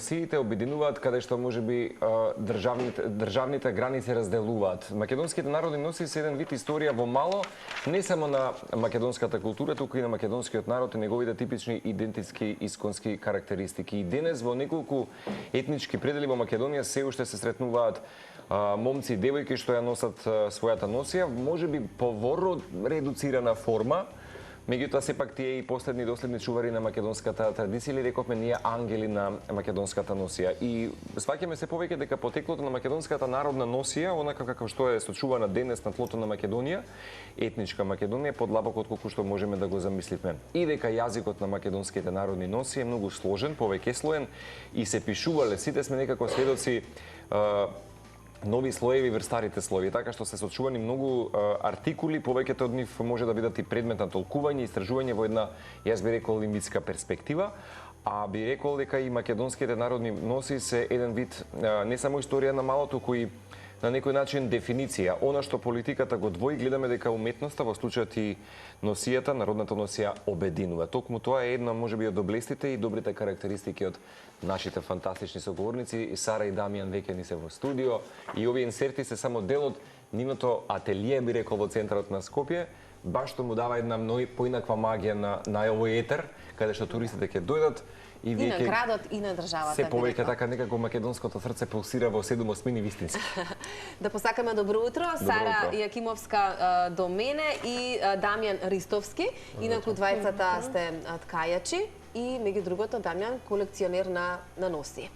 традициите обединуваат каде што можеби државните граници разделуваат. Македонските народни носи се еден вид историја во мало, не само на македонската култура, туку и на македонскиот народ и неговите типични идентитски исконски карактеристики. И денес во неколку етнички предели во Македонија се уште се сретнуваат момци и девојки што ја носат својата носија, можеби по редуцирана форма. Меѓутоа, сепак тие и последни доследни чувари на македонската традиција, или рековме ние ангели на македонската носија. И сваќаме се повеќе дека потеклото на македонската народна носија, онака како што е сочувана денес на тлото на Македонија, етничка Македонија, подлабоко отколку што можеме да го замислиме. И дека јазикот на македонските народни носии е многу сложен, повеќеслоен и се пишувале, сите сме некако сведоци нови слоеви врз старите слоеви, така што се сочувани многу артикули, повеќето од нив може да бидат и предмет на толкување, истражување во една, јас би рекол, лингвистичка перспектива, а би рекол дека и македонските народни носи се еден вид не само историја на малото, туку и на некој начин дефиниција. Она што политиката го двои, гледаме дека уметноста, во случајот и носијата, народната носија обединува. Токму тоа е една, можеби, од доблестите и добрите карактеристики од нашите фантастични соговорници. Сара и Дамјан веќе ни се во студио и овие инсерти се само дел од нивното ателие, би рекол, во центарот на Скопје, баш што му дава една поинаква магија на овој етер, каде што туристите ќе дојдат и на градот, и на државата. Се повеќе така некако македонското срце пулсира во 7/8 вистински. Да посакаме добро утро. Сара Јакимовска до мене и Дамјан Ристовски. Инаку двајцата сте ткајачи и меѓу другото Дамјан колекционер на носи.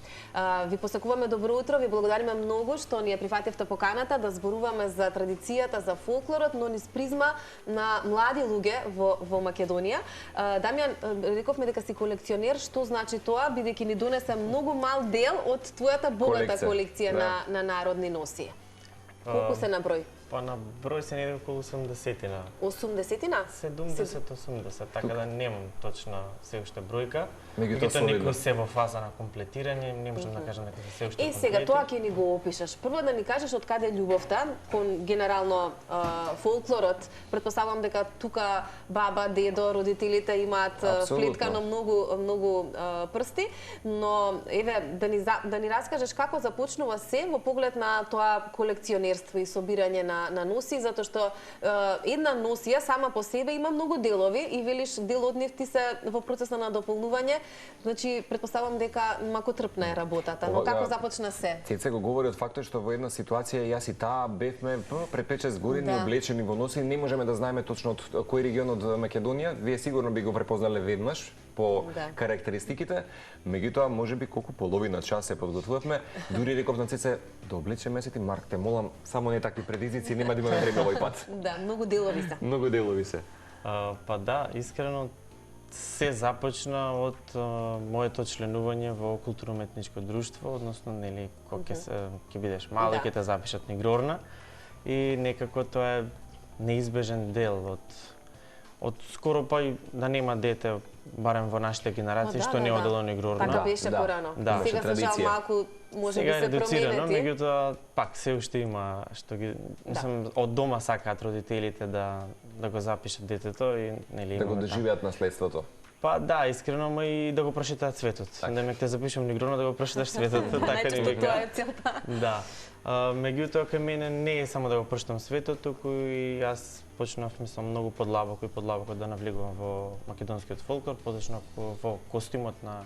Ви посакуваме добро утро, ви благодариме многу што ни ја прифативте поканата да зборуваме за традицијата, за фолклорот, но низ призма на млади луѓе во Македонија. Дамјан, рековме дека си колекционер, што значи тоа, бидејќи ни донесе многу мал дел од твојата богата колекција на народни носи. Колку се на број? Па на број се неде околу 80-тина. 80-тина? 70-80, така да немам точна се уште бројка. Меѓутоа некои се во фаза на комплетирање, не можам да кажам дека се уште комплетирање. Сега тоа ќе ни го опишеш. Прво да ни кажеш од каде љубовта кон генерално фолклорот. Претпоставувам дека тука баба, дедо, родителите имаат вплеткано многу прсти, но еве да ни раскажеш како започнува се во поглед на тоа колекционерство и собирање на носи, затоа што една носија сама по себе има многу делови и велиш дел од нив ти се во процеса на дополнување. Значи, претпоставам дека макотрпна е работата, но како започна се? Цеце го говори од фактот што во една ситуација јас и таа бевме пред 5-6 години облечени во носи, не можеме да знаеме точно од кој регион од Македонија. Вие сигурно би го препознале веднаш по карактеристиките, меѓутоа можеби колку половина час се подготвувавме, дури реков на Цеце да облечеме се ти, Марк, те молам, само не такви предизвици, нема да имаме време овој пат. Да, многу делови се. Многу делови се. Па да, искрено се започна од моето членување во културно-уметничко друштво, односно нели кога ќе бидеш мал и ќе те запишат на игрорна и некако тоа е неизбежен дел од скоро па и да нема дете, барем во нашите генерации, што не одело на игрорна. Така беше порано. Сега се жал малку може би се редуцирано, меѓутоа пак се уште има што ги од дома сакаат родителите да го запишат детето и нели да го доживеат наследството. Па да, искрено, ма и да го прошетаат светот. Да ме те запишам на игрона да го прошеташ светот, така не вика. Тоа е целта. Да. Меѓутоа кај мене не е само да го прошетам светот, туку и јас почнав мислам многу подлабоко да навлегувам во македонскиот фолклор, позначно во костимот на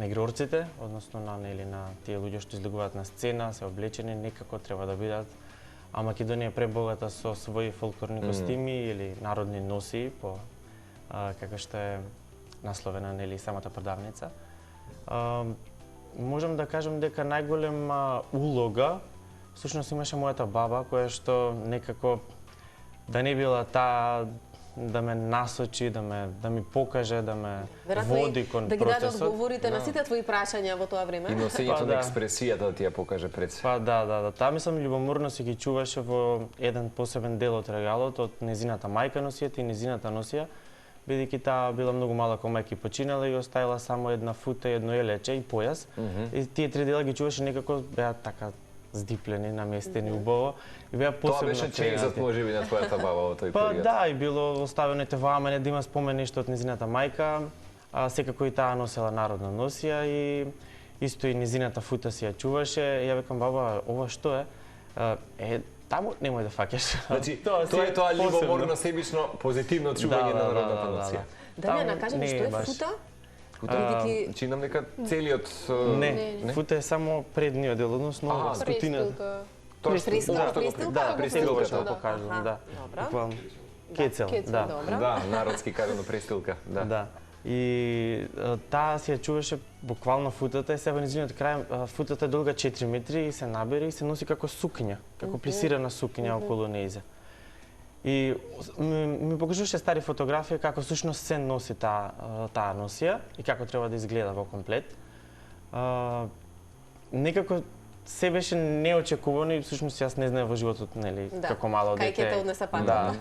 игрорците, односно на тие луѓе што излегуваат на сцена, се облечени некако треба да бидат. А Македонија е пребогата со своји фолклорни костими или народни носи, како што е насловена нели самата продавница. Можам да кажам дека најголема улога всушност имаше мојата баба, која што некако да не била таа да ме насочи, да ми покаже, да ме води кон процесот. Да ги даде одговорите на сите твои прашања во тоа време. И носењето на експресијата да ти ја покаже пред. Па да. Таа мислам љубоморно си ги чуваше во еден посебен дел од регалот, од незината мајка носијата и незината носија, бидејќи таа била многу мала кога мајка починала и оставила само една фута, едно елече и појас. И тие три дела ги чуваше некако беа така здиплени, наместени убаво. И беа посебно. Тоа беше чејзот можеби на твојата баба во тој период. Па да, и било оставено во амене да има спомен нешто од незината мајка. секако и таа носела народна носија и исто и низината фута си ја чуваше. Ја викам, баба, ова што е? Таму немој да фаќаш. Значи, тоа е тоа љубоморно, себично, позитивно чување на народната носија. Дамјан, кажи ми, што е фута? Чинам нека целиот... Не, фута е само предниот дел, односно скутината. Престилка? Да, престилка што покажувам, да. Буквално. Кецел, да. Да, народски кажано престилка, да. Да. И таа си ја чуваше буквално футата и себе низиниот крај, футата е долга 4 метри и се набери и се носи како сукња, како плисирана сукња околу нејза. И ми покажуваше стари фотографии како всушност се носи таа носија и како треба да изгледа во комплет. Некако се беше неочекувано и всушност јас не знаев во животот, нели, како мало дете. Кај ќе те однесе патот. Да.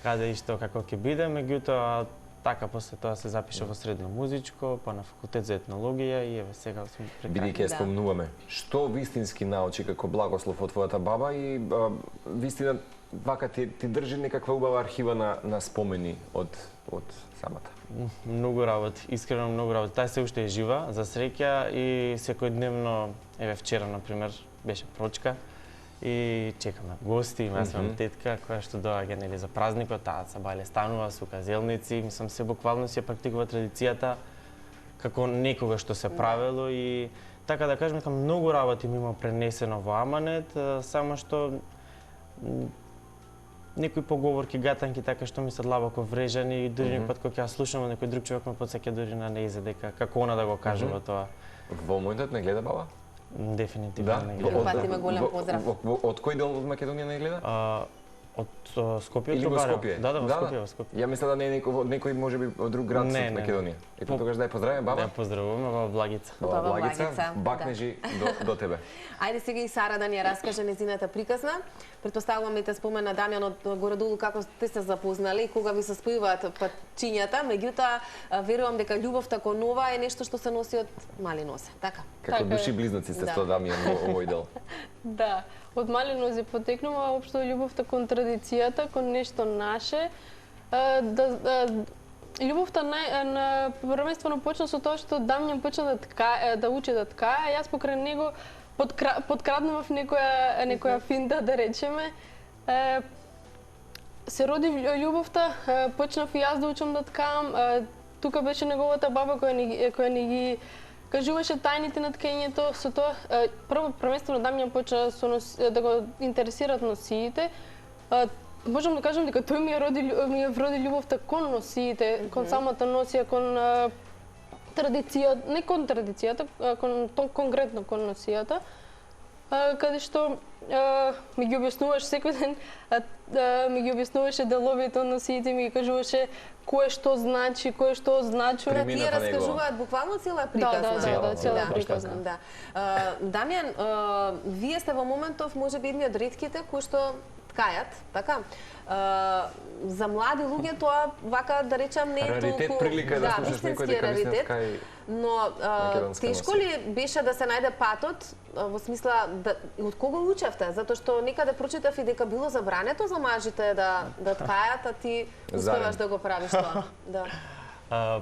Каде и што како ќе биде, меѓутоа така после тоа се запиша во средно музичко, па на факултет за етнологија и еве сега сум прекај. Бидејќи ја спомнуваме, што вистински научи како благослов од твојата баба и вистина вака ти држи некаква убава архива на спомени од самата? Многу работи, искрено многу работи. Таа се уште е жива, за среќа и секојдневно, еве вчера на пример беше прочка и чекаме гости, јас имам тетка која што доаѓа нели за празникот, таа са бајле станува, сука зелници, мислам се буквално си ја практикува традицијата како некога што се правело и така да кажем, многу работи ми има пренесено во аманет, само што некои поговорки, гатанки, така што ми се длабоко врежани и дури некој пат кога ќе ја слушам некој друг човек ме потсеќа дури на нејзе дека како она да го кажува тоа. Во моментот не гледа баба? Дефинитивно не гледа. Еден пат има голем поздрав. Од кој дел од Македонија не гледа? Од Скопје или во Скопје? Да, во Скопје, во Скопје. Ја мисля да не е некој можеби од друг град од Македонија. И потогаш да ја поздравиме баба? Да, поздравуваме во Влагица. Во Влагица, бакнежи до тебе. Ајде сега и Сара да ни ја раскаже незината приказна. Претпоставувам и те спомена Дамјан од горе-долу како сте се запознали и кога ви се спојуваат патчињата, меѓутоа верувам дека љубовта кон ова е нешто што се носи од мали нозе, така? Како души близнаци сте со Дамјан во овој дел. Да, од мали нозе потекнува општо љубовта кон традицијата, кон нешто наше. Љубовта првенствено почна со тоа што Дамјан почна да учи да ткае, јас покрај него подкраднував некоја финта, да речеме. Се роди љубовта, почнав и јас да учам да ткаам. Тука беше неговата баба која ни ги кажуваше тајните на ткењето. Со тоа првенствено Дамјан почна да го интересираат носиите. Можам да кажам дека тој ми ја вроди љубовта кон носиите, кон самата носија, кон традицијата, не кон традицијата, конкретно кон носијата, каде што ми ги објаснуваше секој ден, ми ги објаснуваше деловите од носиите, ми ги кажуваше кое што значи, кое што означува. Тие раскажуваат буквално цела приказна. Да, цела приказна. Да. Дамјан, вие сте во моментов можеби едни од ретките кои што ткајат, така? За млади луѓе тоа, вака да речам, не е толку... Раритет прилика да слушаш некој дека не се ткај. Но тешко ли беше да се најде патот, во смисла, од кого учевте? Затоа што некаде прочитав и дека било забрането за мажите да ткајат, а ти успеваш да го правиш тоа.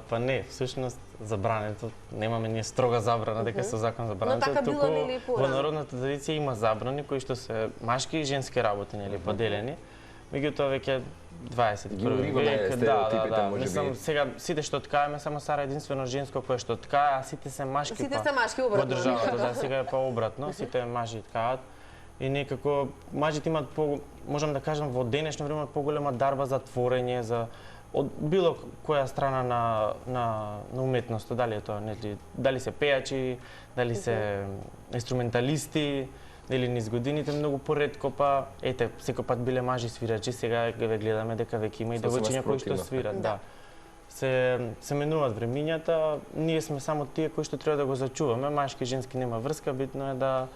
Па не, всушност забрането, немаме ние строга забрана дека со закон забрането, но така било нели во народната традиција има забрани кои што се машки и женски работи, нели, поделени. Меѓутоа веќе 21 век, да, мислам сега сите што ткаеме само Сара единствено женско кое што ткае, а сите се машки. Сите се машки обратно. Во државата, да, сега е па обратно, сите мажи ткаат. И некако мажите имаат можам да кажам во денешно време поголема дарба за творење, за од било која страна на уметноста, дали е тоа, дали се пејачи, дали се инструменталисти, или низ годините многу поретко, па ете, секој пат биле мажи свирачи, сега ве гледаме дека веќе има и девојчиња кои што свират, да. Се менуваат времињата, ние сме само тие кои што треба да го зачуваме, машки и женски нема врска, битно е да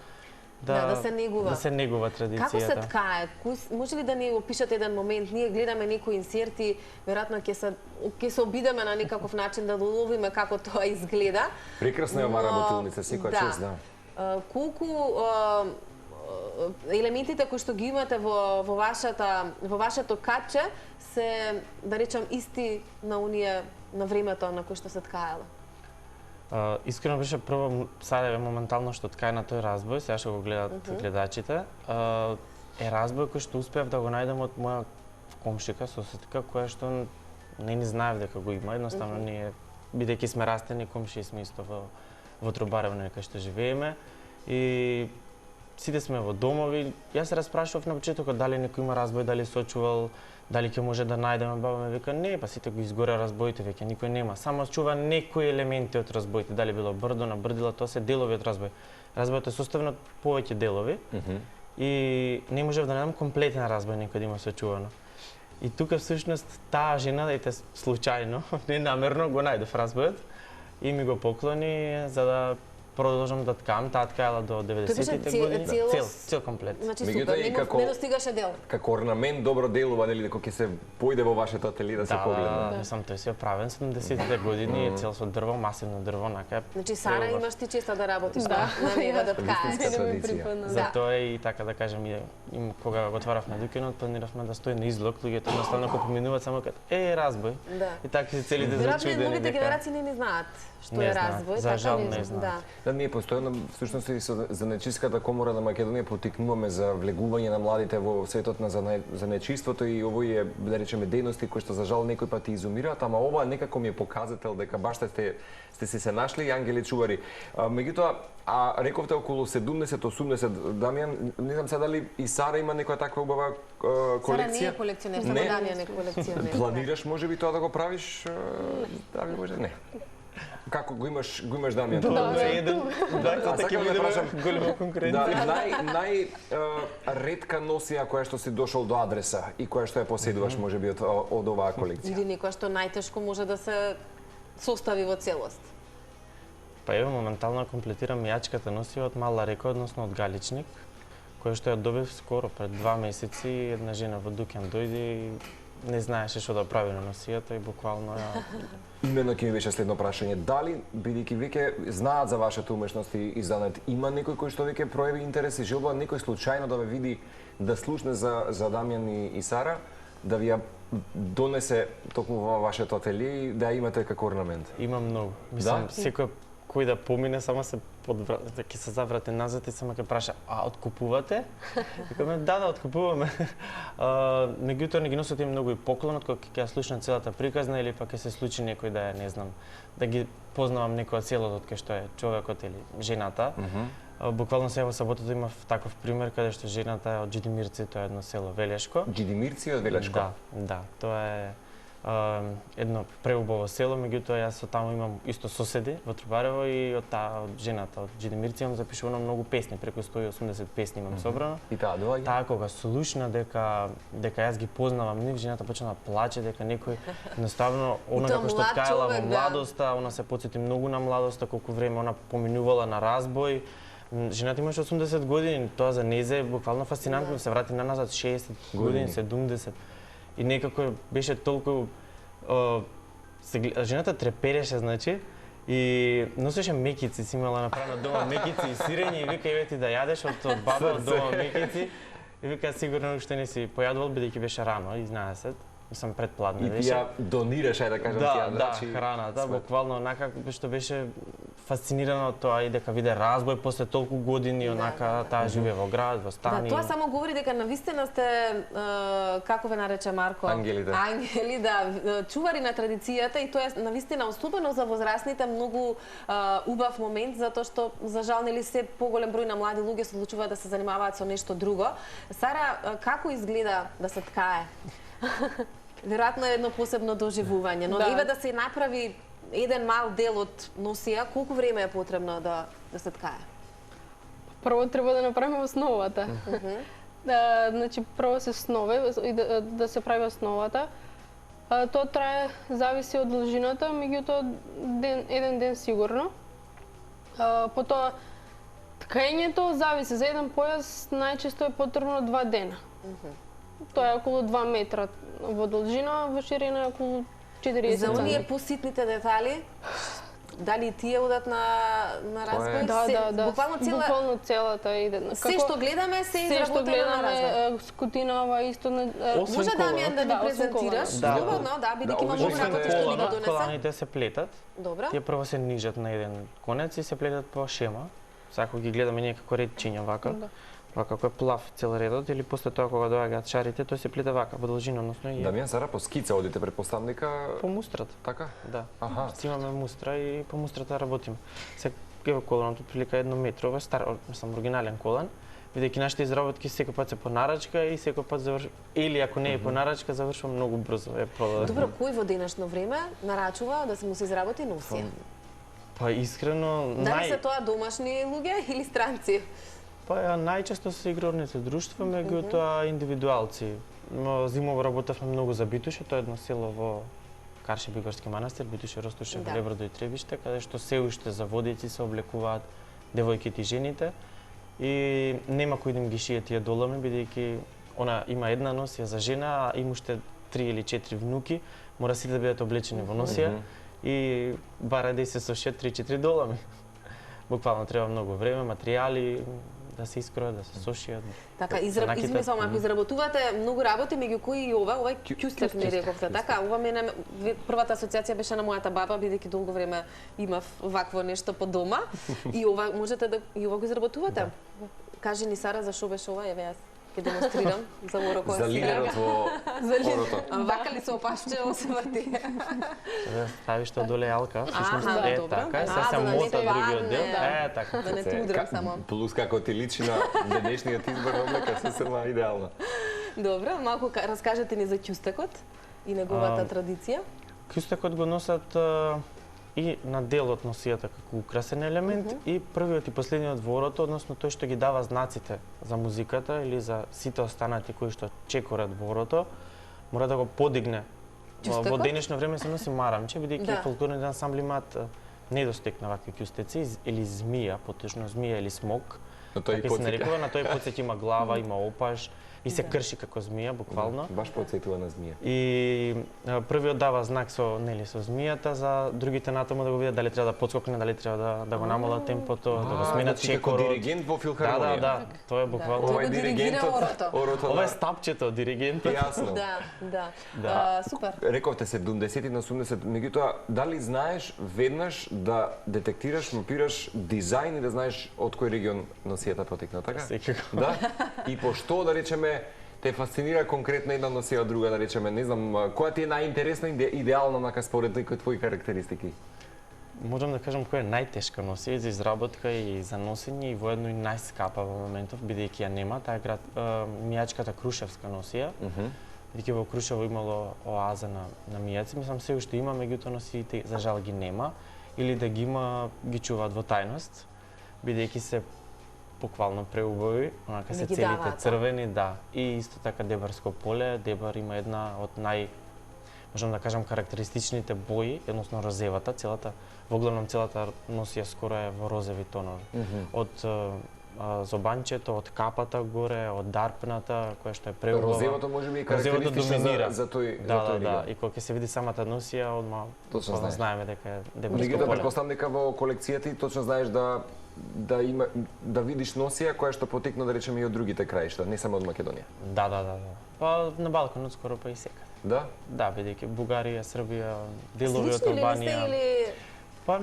се негува. Да се негува традицијата. Како се ткае? Може ли да ни опишете еден момент? Ние гледаме некои инсерти, веројатно ќе се обидеме на некаков начин да доловиме како тоа изгледа. Прекрасна е ова работилница, секоја чест, да. Колку елементите кои што ги имате во вашето катче се, да речам, исти на оние на времето на кој што се ткаела? Искрено беше прво, сега е моментално што ткај на тој разбој, сега што го гледат гледачите. Разбој кој што успеав да го најдем од моја комшика, соседка, која што не ни знаев дека го има, едноставно ние, бидејќи сме растени комши, сме исто во Трубарево, кај што живееме, и сите сме во домови. Јас се распрашував на почетокот дали некој има разбој, дали сочувал, дали ќе може да најдеме. Баба ме вика, не, па сите го изгоре разбоите, веќе никој нема. Само чува некои елементи од разбоите, дали било брдо, набрдила, тоа се делови од разбој. Разбојот е составен од повеќе делови и не можев да најдам комплетен разбој некој да има сочувано. И тука всушност таа жена, ете случајно, ненамерно го најдов разбојот и ми го поклони за да продолжам да ткам. Таа ткаела до 90-тите години. Цел комплет. Значи супер, не достигаше дел. Како орнамент добро делува, нели, дека ќе се појде во вашето ателие да се погледне. Да, мислам, тој си правен 70-тите години, цел со дрво, масивно дрво, нака. Значи Сара имаш ти често да работиш на него да ткаеш. Затоа и така да кажем, кога го отваравме дукенот, планиравме да стои на излог, луѓето едноставно кога поминуваат само кажат разбој. И така се целите зачудени. Веројатно новите генерации не знаат што е разбој, за жал не знаат. Да, ние постојано всушност и со Занечиската комора на Македонија потикнуваме за влегување на младите во светот на занечиството и овој е, да речеме, дејности кои што за жал некој пати изумираат, ама ова некако ми е показател дека баш сте се нашли ангели чувари. Меѓутоа, рековте околу 70-80, Дамјан, не знам сега дали и Сара има некоја таква убава колекција? Сара не е колекционер, само Дамјан е колекционер. Планираш можеби тоа да го правиш? Дали може? Не. Како го имаш Дамјан? Да, така да прашам голема конкуренција. Најретка носија која што си дошол до адреса и која што ја поседуваш можеби од оваа колекција? Или некоја што најтешко може да се состави во целост? Па еве моментално комплетирам јачката носија од Мала река, односно од Галичник, која што ја добив скоро пред 2 месеци. Една жена во дуќан дојде и не знаеше што да прави на носијата и буквално ја... Именно ќе ми беше следно прашање. Дали, бидејќи веќе знаат за вашата умешност и занет, има некој кој што веќе прояви интерес и желба некој случајно да ве види, да слушне за Дамјан и Сара, да ви ја донесе токму во вашето ателие и да ја имате како орнамент? Има многу. Мислам, секој кој да помине, само се ќе се заврати назад и само ќе праша, откупувате? Викаме, да, откупуваме. Меѓутоа не ги носат им многу и поклонот, кога ќе ја слушнат целата приказна или па ќе се случи некој да не знам, да ги познавам некој од селото кај што е човекот или жената. Буквално сега во саботата имав таков пример каде што жената е од Джидимирци, тоа е едно село Велешко. Джидимирци од Велешко? Да, тоа е едно преубаво село, меѓутоа јас од таму имам исто соседи во Трубарево и од жената од Джидимирци имам запишувано многу песни, преку 180 песни имам собрано. И таа доаѓа? Таа кога слушна дека јас ги познавам нив, жената почна да плаче дека некој едноставно она како што ткаела во младоста, она се потсети многу на младоста, колку време она поминувала на разбој. Жената имаше 80 години, тоа за незе е буквално фасцинантно, се врати на назад 60 години, 70. И некако беше толку... Жената трепереше, значи, и носеше мекици, си имала направено дома мекици и сирење и вика, еве ти да јадеш од баба од дома мекици. И вика, сигурно уште не си појадувал, бидејќи беше рано, 11. Сам предпладне беше. И ти ја донираш, ајде да кажам, тие значи... Да, храната, буквално онака што беше фасцинирана од тоа и дека виде разбој после толку години, онака таа живее во град, во стани. Да, тоа само говори дека навистина сте, како ве нарече Марко? Ангелите. Ангели, да, чувари на традицијата и тоа е навистина, особено за возрастните, многу убав момент, затоа што, за жал, нели се поголем број на млади луѓе се одлучуваат да се занимаваат со нешто друго. Сара, како изгледа да се ткае? Веројатно е едно посебно доживување, но еве да се направи еден мал дел од носија, колку време е потребно да се ткае? Прво треба да направиме основата. Значи прво се снове и да се прави основата. Тоа трае, зависи од должината, меѓутоа еден ден сигурно. Потоа ткањето зависи, за еден појас најчесто е потребно 2 дена. Тоа е околу 2 метра во должина, во ширина е околу 40 см. За оние поситните детали, дали тие одат на разбој? Да. Буквално Буквално целата иде. Се што гледаме се изработено на разбој. Скутинова исто на Може Дамјан да ни презентираш? Слободно, да, бидејќи има многу работи што ни ги донеса. Коланите се плетат. Добро. Тие прво се нижат на еден конец и се плетат по шема. Сако ги гледаме ние како редчиња вака. Вака како е плав цел редот или после тоа кога доаѓаат шарите, тој се плете вака во должина, односно и Дамјан, Сара, по скица одите предпоставам дека по мустрата. така? Да. Аха. Имаме мустра и по мустрата работиме. Ево коланот прилика 1 метро, ова е стар, мислам оригинален колан. Бидејќи нашите изработки секој пат се по нарачка и секој пат завршува или ако не е по нарачка завршува многу брзо. Добро, кој во денешно време нарачува да се му се изработи носија? Па искрено Дали се тоа домашни луѓе или странци? Па најчесто се игрорните друштва, меѓутоа индивидуалци. Зимово работевме многу за Битуше, тоа е едно село во Карши Бигорски манастир, Битуше, Ростуше, Велебрадо и Требиште, каде што се уште за водици се облекуваат девојките и жените. И нема кој да им ги шие тие долами, бидејќи она има една носија за жена, а има уште 3 или 4 внуки, мора сите да бидат облечени во носија и бара да се сошијат 3-4 долами. Буквално треба многу време, материјали, да се искројат, да се сошијат. Така, измислам, ако изработувате многу работи, меѓу кои и ова е кјустек, не рековте, така? Ова мене, првата асоциација беше на мојата баба, бидејќи долго време имав вакво нешто по дома. И ова можете да и ова го изработувате? Кажи ни, Сара, за шо беше ова, еве јас ќе демонстрирам за уроко. За лидерот во орото. Вака ли се опашче, се врти? Да ставиш тоа доле алка, всушност е добро. така, се мота другиот дел, така. Да не те удрам само. Плюс како ти личи на денешниот избор облека, сосема идеално. Добро, малку раскажете ни за ќустекот и неговата традиција. Ќустекот го носат и на дел од носијата како украсен елемент и првиот и последниот во орото, односно тој што ги дава знаците за музиката или за сите останати кои што чекорат во орото, мора да го подигне. Во денешно време се носи марамче, бидејќи фолклорните ансамбли имаат недостиг на вакви ќустеци или змија, поточно змија или смок. На тој се нарекува, на тој подсеќа има глава, има опаш и се крши како змија буквално. Баш подсетува на змија. И првиот дава знак со со змијата, за другите натаму да го видат дали треба да подскокне, дали треба да го намалат темпото, да го сменат чекорот. Како диригент во филхармонија. Да, тоа е буквално. Ова е диригентот, орото. Ова е стапчето, диригентот. Јасно. Да. Супер. Рековте 70 на 80, меѓутоа дали знаеш веднаш да детектираш, мапираш дизајн и да знаеш од кој регион носијата потекна, така? Секако. Да. И по што да речеме те фасцинира конкретно една носија од друга, да речеме, не знам, која ти е најинтересна и идеална нака според некои твои карактеристики? Можам да кажам која е најтешка носија за изработка и за носење и воедно и најскапа во моментов, бидејќи ја нема, таа е мијачката крушевска носија. Бидејќи во Крушево имало оаза на мијаци, мислам се уште има, меѓутоа носиите за жал ги нема или да ги има ги чуваат во тајност, бидејќи се буквално преубави, онака се целите црвени, да. И исто така Дебарско поле, Дебар има една од можам да кажам карактеристичните бои, едносно розевата, воглавном целата носија скоро е во розеви тонови. Од зобанчето, од капата горе, од дарпната, која што е преубава. Розевото можеби и карактеристично за тој регион. Да, и кога ќе се види самата носија, одма точно знаеме дека е Дебарско поле. Меѓутоа претпоставам дека во колекцијата ти точно знаеш да видиш носија која што потекна, да речеме, и од другите краишта, не само од Македонија. Да. Па на Балканот скоро па и секаде. Да? Да, бидејќи Бугарија, Србија, делови од Албанија. Слични ли сте или па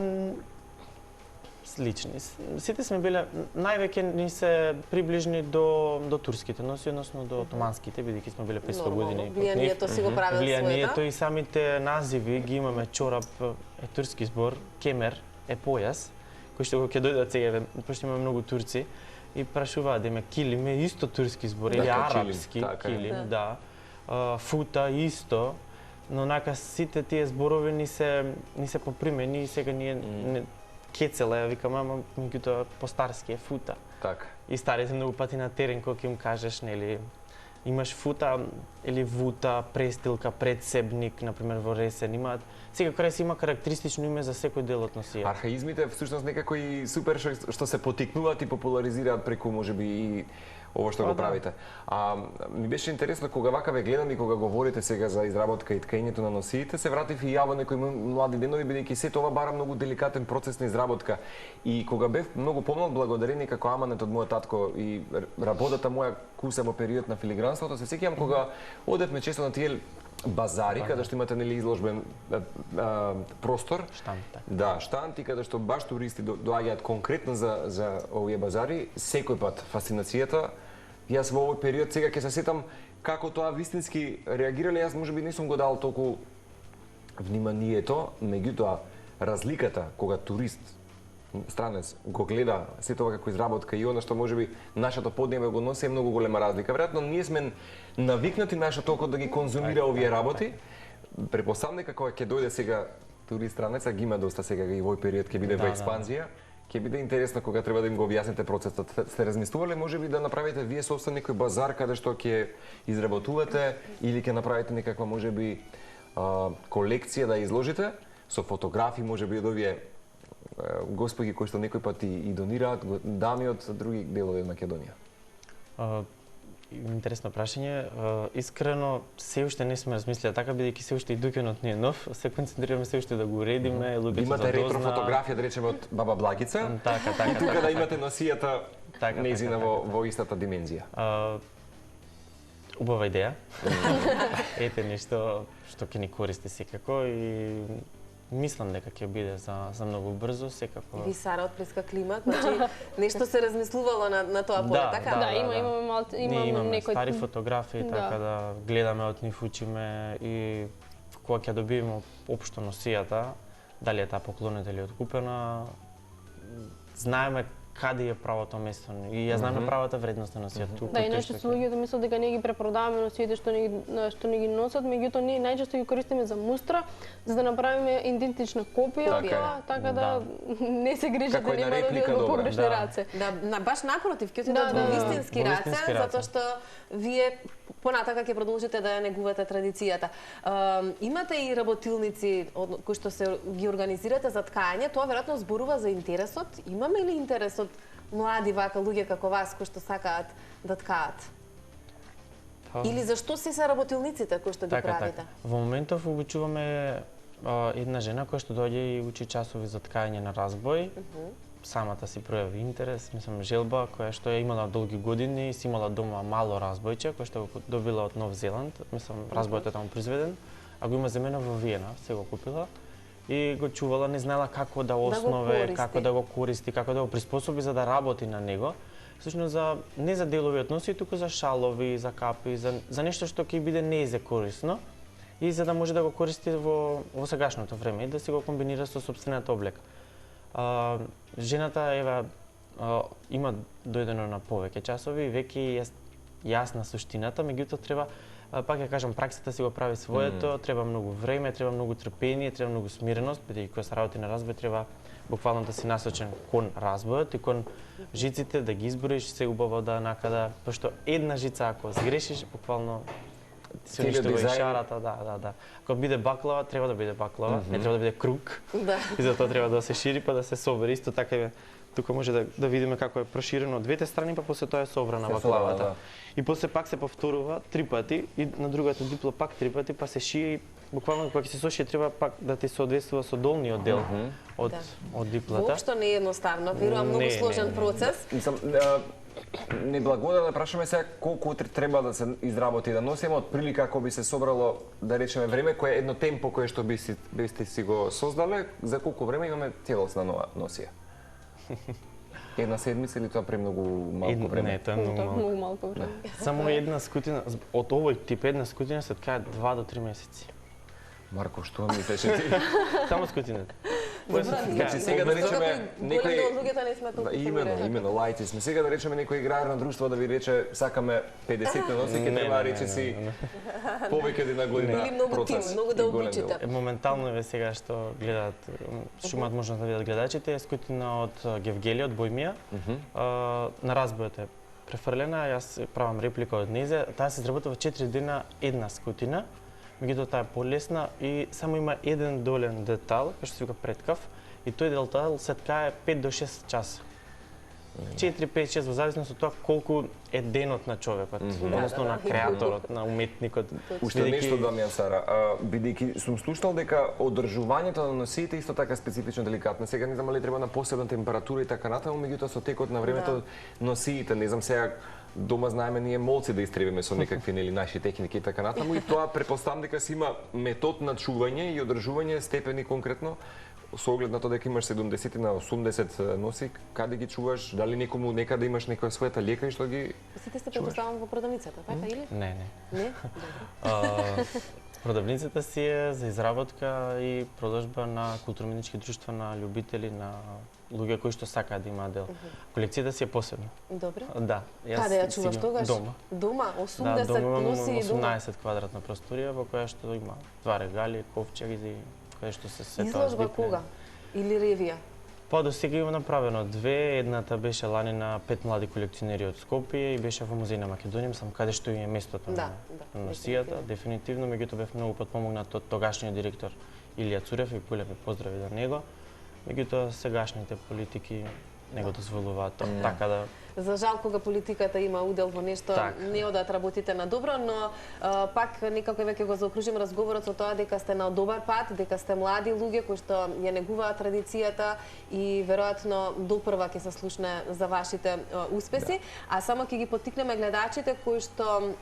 слични. Сите сме биле највеќе ни се приближни до турските носи, односно до отоманските, бидејќи сме биле 500 години. Влијанието си го правил своето. Влијанието и самите називи ги имаме. Чорап е турски збор, кемер е појас, кој што ќе дојдат сега, пошто имаме многу турци и прашуваат дека килим е исто турски збор или арапски килим, да. Фута исто, но нака сите тие зборови ни се попримени и сега ние кецела, ја викам, ама меѓутоа по-старски е фута. Така. И старите многу пати на терен кога ќе им кажеш, нели, имаш фута или вута, престилка, предсебник, например во Ресен, имаат секој крај си има карактеристично име за секој дел од носијата. Архаизмите всушност некако и супер што се потикнуваат и популаризираат преку можеби и ово што го правите. Ми беше интересно кога вака ве гледам и кога говорите сега за изработка и ткаењето на носиите, се вратив и ја во некои млади денови, бидејќи сето ова бара многу деликатен процес на изработка. И кога бев многу помлад, благодарение како аманет од мојот татко и работата моја куса во период на филигранството, се сеќавам кога одевме често на тие базари, каде што имате нели изложбен простор. Штант. Да, штанти каде што баш туристи доаѓаат конкретно за овие базари, секој пат фасцинацијата. Јас во овој период сега ќе се сетам како тоа вистински реагирале, јас можеби не сум го дал толку вниманието, меѓутоа разликата кога турист странец го гледа сето ова како изработка и она што можеби нашето поднебе го носи е многу голема разлика. Веројатно ние сме навикнати нашето око да ги конзумира овие работи. Препоставам дека кога ќе дојде сега турист странец, а ги има доста сега и во овој период ќе биде во експанзија, ќе биде интересно кога треба да им го објасните процесот. Сте размислувале можеби да направите вие собствен некој базар каде што ќе изработувате или ќе направите некаква можеби колекција да изложите со фотографии можеби од овие господи кои што некој пат и донираат, дами од други делови од Македонија? Интересно прашање. Искрено, се уште не сме размислиле така, бидејќи се уште и дуќанот не е нов. Се концентрираме се уште да го уредиме, луѓето да имате дозна. ретро фотографија, да речеме, од баба Благица. Така. И тука да имате носијата нејзина во истата димензија. Убава идеја. Ете нешто што ќе ни користи секако и мислам дека ќе биде за многу брзо, секако. Ви Сара од Плеска климат, значи нешто се размислувало на тоа поле, така? Да, имаме некои стари фотографии, така да гледаме од нив, учиме и кога ќе добиеме општо носијата, дали е таа поклонета или откупена, знаеме каде е правото место и ја знаеме правата вредност на носијата. Да, и најчесто луѓето мислат дека ние ги препродаваме носиите што не ги носат, меѓутоа ние најчесто ги користиме за мустра, за да направиме идентична копија, така да не се грижите, нема да одиме во погрешни раце. Да, баш напротив, ќе отидат во вистински раце, затоа што вие понатака ќе продолжите да ја негувате традицијата. Имате и работилници кои што се ги организирате за ткање, тоа веројатно зборува за интересот. Имаме ли интерес од млади вака луѓе како вас кои што сакаат да ткаат? Или зашто се работилниците кои што ги правите? Во моментов обучуваме една жена која што доаѓа и учи часови за ткање на разбој. Самата си пројави интерес, мислам желба која што ја имала долги години, си имала дома мало разбојче кој што го добила од Нов Зеланд, мислам разбојот е таму произведен, а го има земено во Виена, се го купила и го чувала, не знаела како да основе, како да го користи, како да го приспособи за да работи на него. Всушност не за делови од носи, туку за шалови, за капи, за нешто што ќе биде неизе корисно и за да може да го користи во сегашното време и да си го комбинира со сопствениот облек. Жената има дојдено на повеќе часови, веќе е јасна суштината, меѓутоа треба, пак ја кажам, праксата си го прави своето, треба многу време, треба многу трпение, треба многу смиреност, бидејќи кога се работи на разбој треба буквално да си насочен кон разбојот и кон жиците, да ги избориш, се убаво да накада, пошто една жица ако сгрешиш, буквално се уништува и шарата, да. Ако биде баклава, треба да биде баклава, не треба да биде круг. Да. И затоа треба да се шири па да се собере. Исто така тука може да видиме како е проширено од двете страни, па после тоа е собрана баклавата. И после пак се повторува 3 пати и на другата дупла пак 3 пати, па се шие и буквално кога ќе се сошие треба пак да ти соодветствува со долниот дел од диплата. Воопшто не е едноставно, верувам многу сложен процес. Неблагодарно прашаме сега колку треба да се изработи да носиме, од прилика ако би се собрало, да речеме, време кое е едно темпо кое што бисте си го создале, за колку време имаме целосна нова носија? Една седмица или тоа премногу малку време? Не, тоа е многу малку време. Само една скутина, од овој тип една скутина се ткае 2 до 3 месеци. Марко, што мислеше ти? Само скутината. Значи сега да речеме некој имено лајци сме. Сега да речеме некој играер на друштво да ви рече сакаме 50 на носи, ќе треба рече си повеќе дена година процес. Многу да обучите. Моментално е сега што гледаат, што имаат можност да видат гледачите, е скутина од Гевгелија, од Бојмија. На разбојот е префрлена, јас правам реплика од незе. Таа се изработува 4 дена една скутина. Меѓутоа таа е полесна и само има еден долен детал, кој што се вика преткав, и тој детал се ткае 5 до 6 часа. 4, 5, 6 во зависност од тоа колку е денот на човекот, односно на креаторот, на уметникот. Уште нешто, Дамјан, Сара, бидејќи сум слушнал дека одржувањето на носиите исто така специфично деликатно. Сега не знам дали треба на посебна температура и така натаму, меѓутоа со текот на времето носиите, не знам сега дома знаеме ние молци да истребиме со некакви нели наши техники и така натаму, и тоа претпоставам дека си има метод на чување и одржување, степени конкретно, со оглед на тоа дека имаш 70 на 80 носи, каде ги чуваш, дали некому некаде имаш некоја својата лека и што ги Сите сте претпоставам во продавницата, така или? Не. Не? Продавницата си е за изработка и продажба на културно-уметнички друштва, на љубители, на луѓе кои што сакаат да имаат дел. Колекцијата си е посебна. Добре. Да. Каде ја чуваш тогаш? Дома. Дома? 80 Да, дома имам носи дома? 18 квадратна просторија во која што има 2 регали, ковчеги, каде што се сета. Изложба кога? Или ревија? Па до сега има направено 2, едната беше лани на 5 млади колекционери од Скопје и беше во музеј на Македонија, сам каде што им е местото на носијата, дефинитивно, меѓутоа бев многу потпомогнат од тогашниот директор Илија Цурев и големи поздрави за него. Меѓутоа сегашните политики не го дозволуваат така да. За жал, кога политиката има удел во нешто, не одат работите на добро, но пак некако веќе го заокружим разговорот со тоа дека сте на добар пат, дека сте млади луѓе кои што ја негуваат традицијата и веројатно допрва ќе се слушне за вашите успеси, а само ќе ги поттикнеме гледачите кои што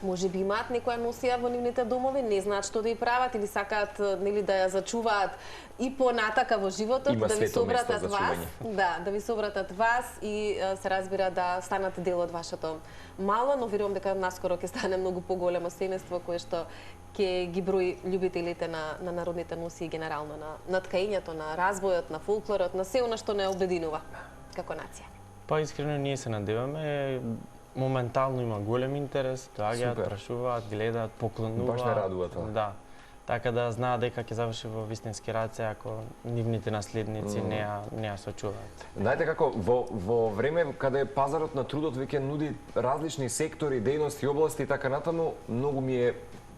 може би имаат некоја носија во нивните домови, не знаат што да ја прават или сакаат нели да ја зачуваат и понатака во животот, да ви собратат вас, да ви собратат вас и се разбира да станат дел од вашето мало, но верувам дека наскоро ќе стане многу поголемо семејство кое што ќе ги брои љубителите на народните носии генерално на ткаењето, на развојот, на фолклорот, на се она што не обединува како нација. Па искрено ние се надеваме. Моментално има голем интерес, доаѓаат, прашуваат, гледаат, поклонуваат. Баш не радува тоа. Да. Така да знаат дека ќе заврши во вистински раце ако нивните наследници не ја сочуваат. Знаете како во време каде пазарот на трудот веќе нуди различни сектори, дејности, области и така натаму, многу ми е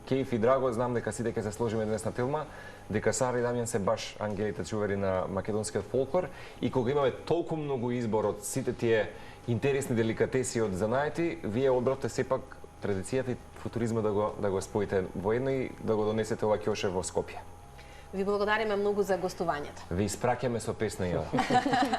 кејф и драго, знам дека сите ќе се сложиме денес на филма, дека Сара и Дамјан се баш ангелите чувери на македонскиот фолклор и кога имаме толку многу избор од сите тие интересни деликатеси од занаети, вие одбравте сепак традицијата и футуризмот да го споите во едно и да го донесете ова ќоше во Скопје. Ви благодариме многу за гостувањето. Ви испраќаме со песна и ова.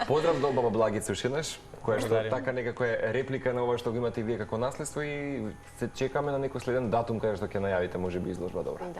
Поздрав до баба Благица ушеднаш, која што така некако е реплика на ова што го имате и вие како наследство и се чекаме на некој следен датум каде што ќе најавите можеби изложба добра.